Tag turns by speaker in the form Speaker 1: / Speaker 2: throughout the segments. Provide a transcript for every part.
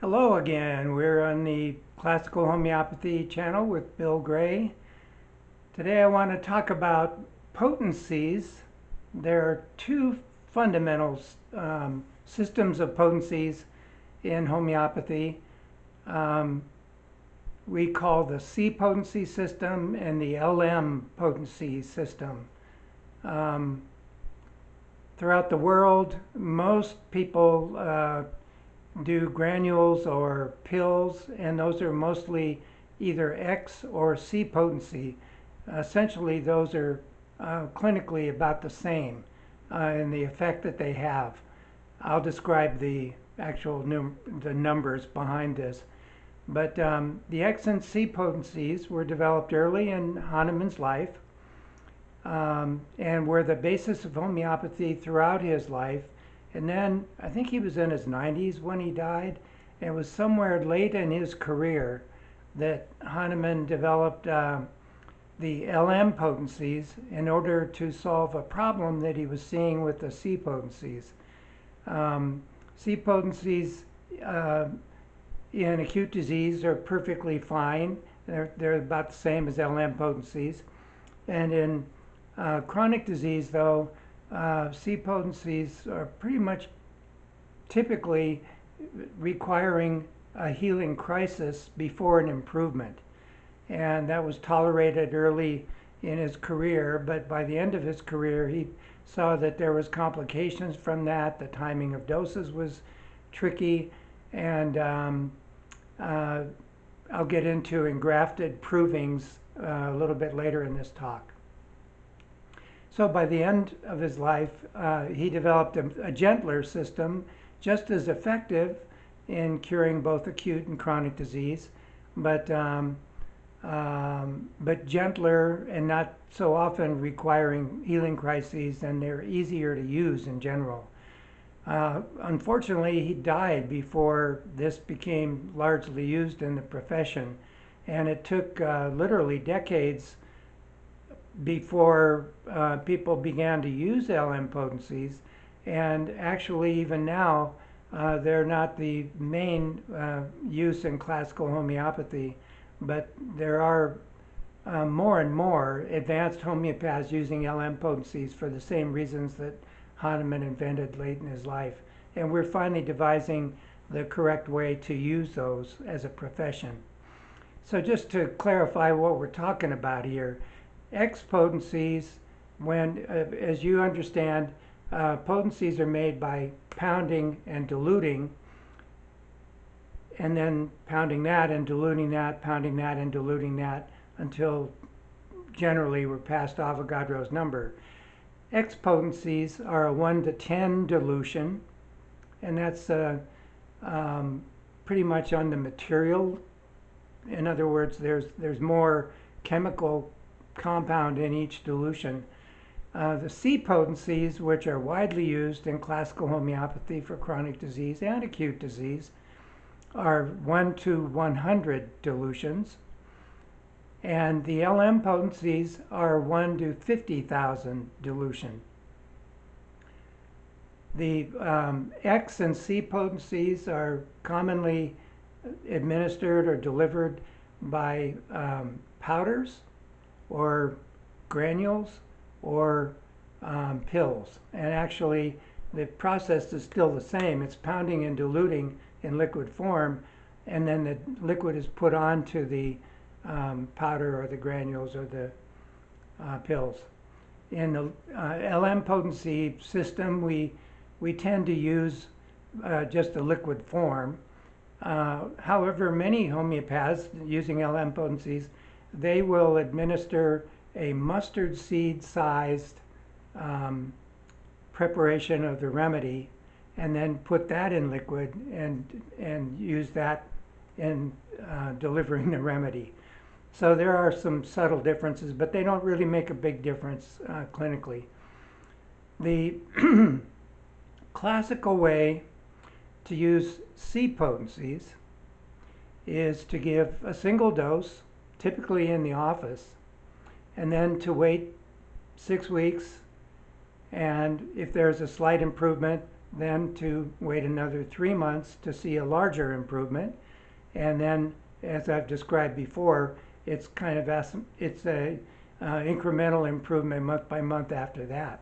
Speaker 1: Hello again. We're on the Classical Homeopathy channel with Bill Gray. Today I want to talk about potencies. There are two fundamental systems of potencies in homeopathy. Um, we call the C potency system and the LM potency system. Um, Throughout the world, most people do granules or pills, and those are mostly either X or C potency. Essentially, those are clinically about the same in the effect that they have. I'll describe the actual the numbers behind this. But the X and C potencies were developed early in Hahnemann's life and were the basis of homeopathy throughout his life. And then I think he was in his 90s when he died. And it was somewhere late in his career that Hahnemann developed the LM potencies in order to solve a problem that he was seeing with the C potencies. C potencies in acute disease are perfectly fine. They're about the same as LM potencies. And in chronic disease, though, C potencies are pretty much typically requiring a healing crisis before an improvement. And that was tolerated early in his career, but by the end of his career, he saw that there was complications from that. The timing of doses was tricky, and I'll get into engrafted provings a little bit later in this talk. So by the end of his life, he developed a gentler system, just as effective in curing both acute and chronic disease, but gentler and not so often requiring healing crises, and they're easier to use in general. Unfortunately, he died before this became largely used in the profession, and it took literally decades before people began to use LM potencies, and actually even now they're not the main use in classical homeopathy, but there are more and more advanced homeopaths using LM potencies for the same reasons that Hahnemann invented late in his life, and we're finally devising the correct way to use those as a profession. So just to clarify what we're talking about here, X potencies, when, as you understand, potencies are made by pounding and diluting, and then pounding that and diluting that, pounding that and diluting that, until generally we're past Avogadro's number. X potencies are a 1 to 10 dilution, and that's pretty much on the material. In other words, there's more chemical compound in each dilution. The C potencies, which are widely used in classical homeopathy for chronic disease and acute disease, are 1 to 100 dilutions. And the LM potencies are 1 to 50,000 dilution. The X and C potencies are commonly administered or delivered by powders or granules or pills. And actually, the process is still the same. It's pounding and diluting in liquid form, and then the liquid is put onto the powder or the granules or the pills. In the LM potency system, we tend to use just a liquid form. However, many homeopaths using LM potencies, they will administer a mustard seed sized preparation of the remedy and then put that in liquid and use that in delivering the remedy. So there are some subtle differences, but they don't really make a big difference clinically. The classical way to use C potencies is to give a single dose, typically in the office, and then to wait 6 weeks, and if there's a slight improvement, then to wait another 3 months to see a larger improvement. And then, as I've described before, it's kind of it's a incremental improvement month by month after that.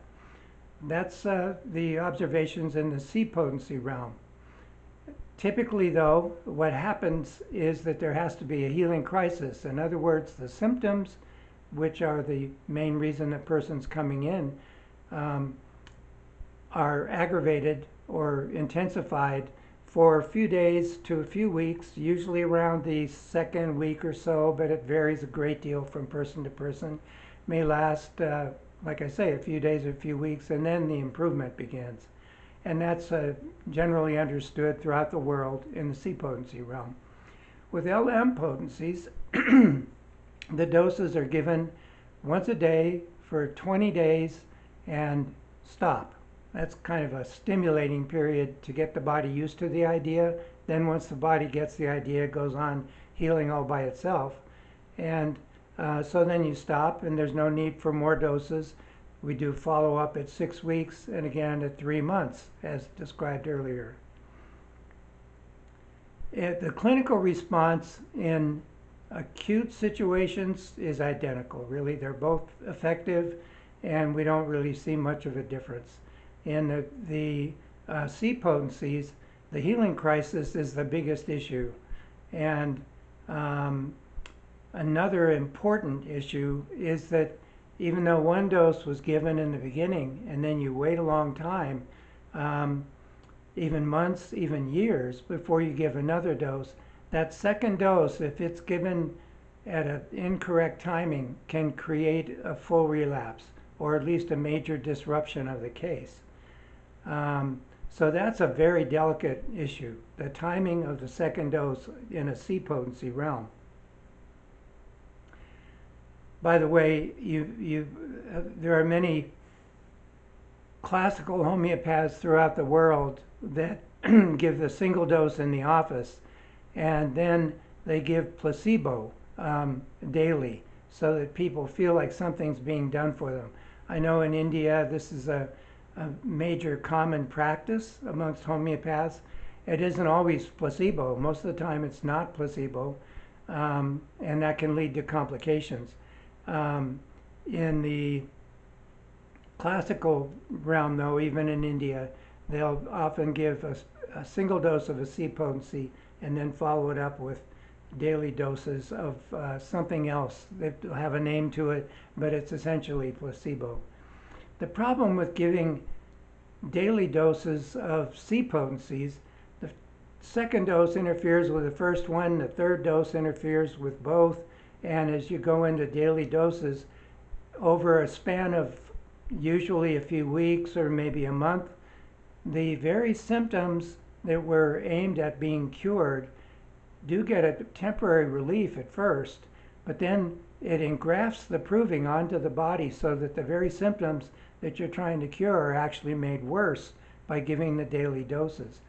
Speaker 1: That's the observations in the C potency realm. Typically, though, what happens is that there has to be a healing crisis. In other words, the symptoms, which are the main reason a person's coming in, are aggravated or intensified for a few days to a few weeks, usually around the second week or so, but it varies a great deal from person to person. May last, like I say, a few days or a few weeks, and then the improvement begins. And that's generally understood throughout the world in the C potency realm. With LM potencies, the doses are given once a day for 20 days and stop. That's kind of a stimulating period to get the body used to the idea. Then once the body gets the idea, it goes on healing all by itself. And so then you stop, and there's no need for more doses. We do follow-up at 6 weeks and again at 3 months, as described earlier. The clinical response in acute situations is identical, really. They're both effective, and we don't really see much of a difference. In the C potencies, the healing crisis is the biggest issue. And another important issue is that even though one dose was given in the beginning and then you wait a long time, even months, even years before you give another dose, that second dose, if it's given at an incorrect timing, can create a full relapse or at least a major disruption of the case. So that's a very delicate issue, the timing of the second dose in a C potency realm. By the way, there are many classical homeopaths throughout the world that give the single dose in the office, and then they give placebo daily so that people feel like something's being done for them. I know in India this is a major common practice amongst homeopaths. It isn't always placebo. Most of the time it's not placebo, and that can lead to complications. In the classical realm, though, even in India, they'll often give a single dose of a C potency and then follow it up with daily doses of something else. They have a name to it, but it's essentially placebo. The problem with giving daily doses of C potencies, the second dose interferes with the first one, the third dose interferes with both, and as you go into daily doses, over a span of usually a few weeks or maybe a month, the very symptoms that were aimed at being cured do get a temporary relief at first, but then it engrafts the proving onto the body so that the very symptoms that you're trying to cure are actually made worse by giving the daily doses.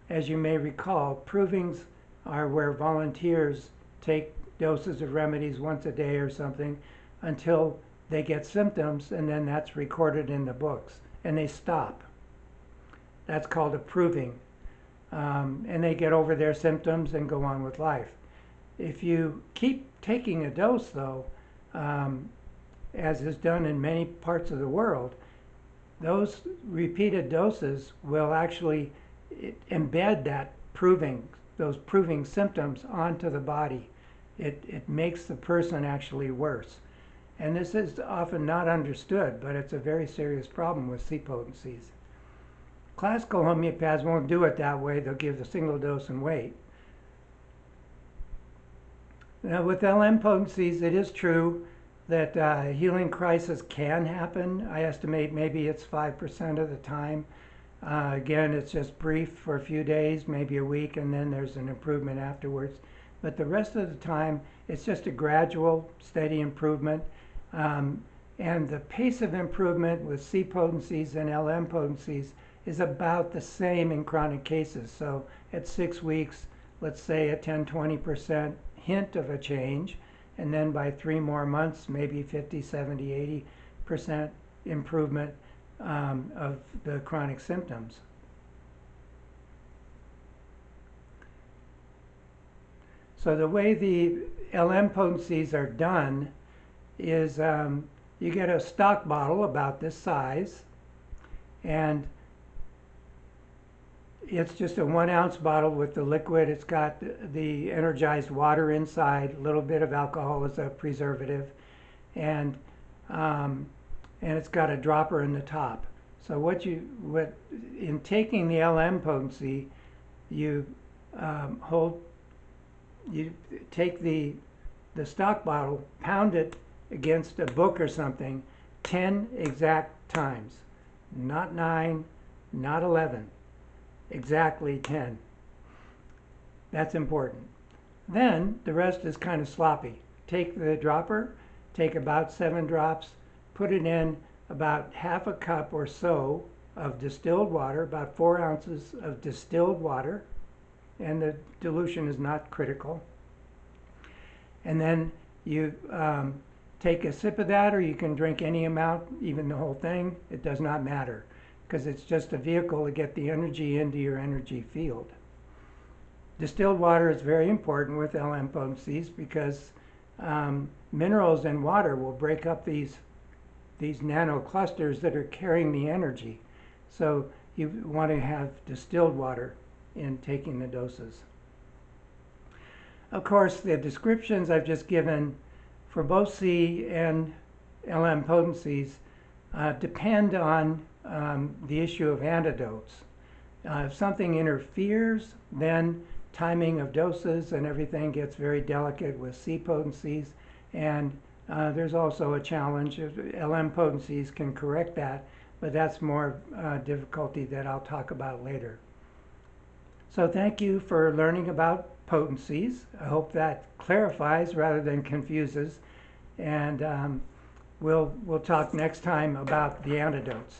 Speaker 1: As you may recall, provings are where volunteers take doses of remedies once a day or something until they get symptoms, and then that's recorded in the books, and they stop. That's called a proving. And they get over their symptoms and go on with life. If you keep taking a dose, though, as is done in many parts of the world, those repeated doses will actually embed that those proving symptoms onto the body. It makes the person actually worse. And this is often not understood, but it's a very serious problem with C potencies. Classical homeopaths won't do it that way. They'll give the single dose and wait. Now, with LM potencies, it is true that healing crisis can happen. I estimate maybe it's 5% of the time. Again, it's just brief for a few days, maybe a week, and then there's an improvement afterwards. But the rest of the time, it's just a gradual, steady improvement. And the pace of improvement with C potencies and LM potencies is about the same in chronic cases. So at 6 weeks, let's say a 10-20% hint of a change, and then by 3 more months, maybe 50, 70, 80% improvement. of the chronic symptoms. So the way the LM potencies are done is you get a stock bottle about this size, and it's just a 1 ounce bottle with the liquid. It's got the energized water inside, a little bit of alcohol as a preservative, and it's got a dropper in the top. So in taking the LM potency, you you take the stock bottle, pound it against a book or something 10 exact times. Not 9, not 11. Exactly 10. That's important. Then the rest is kind of sloppy. Take the dropper, take about 7 drops, put it in about half a cup or so of distilled water, about 4 ounces of distilled water, and the dilution is not critical. And then you take a sip of that, or you can drink any amount, even the whole thing. It does not matter, because it's just a vehicle to get the energy into your energy field. Distilled water is very important with LM potencies because minerals in water will break up these nanoclusters that are carrying the energy. So you want to have distilled water in taking the doses. Of course, the descriptions I've just given for both C and LM potencies depend on the issue of antidotes. If something interferes, then timing of doses and everything gets very delicate with C potencies, and there's also a challenge. LM potencies can correct that, but that's more difficulty that I'll talk about later. So thank you for learning about potencies. I hope that clarifies rather than confuses, and we'll talk next time about the antidotes.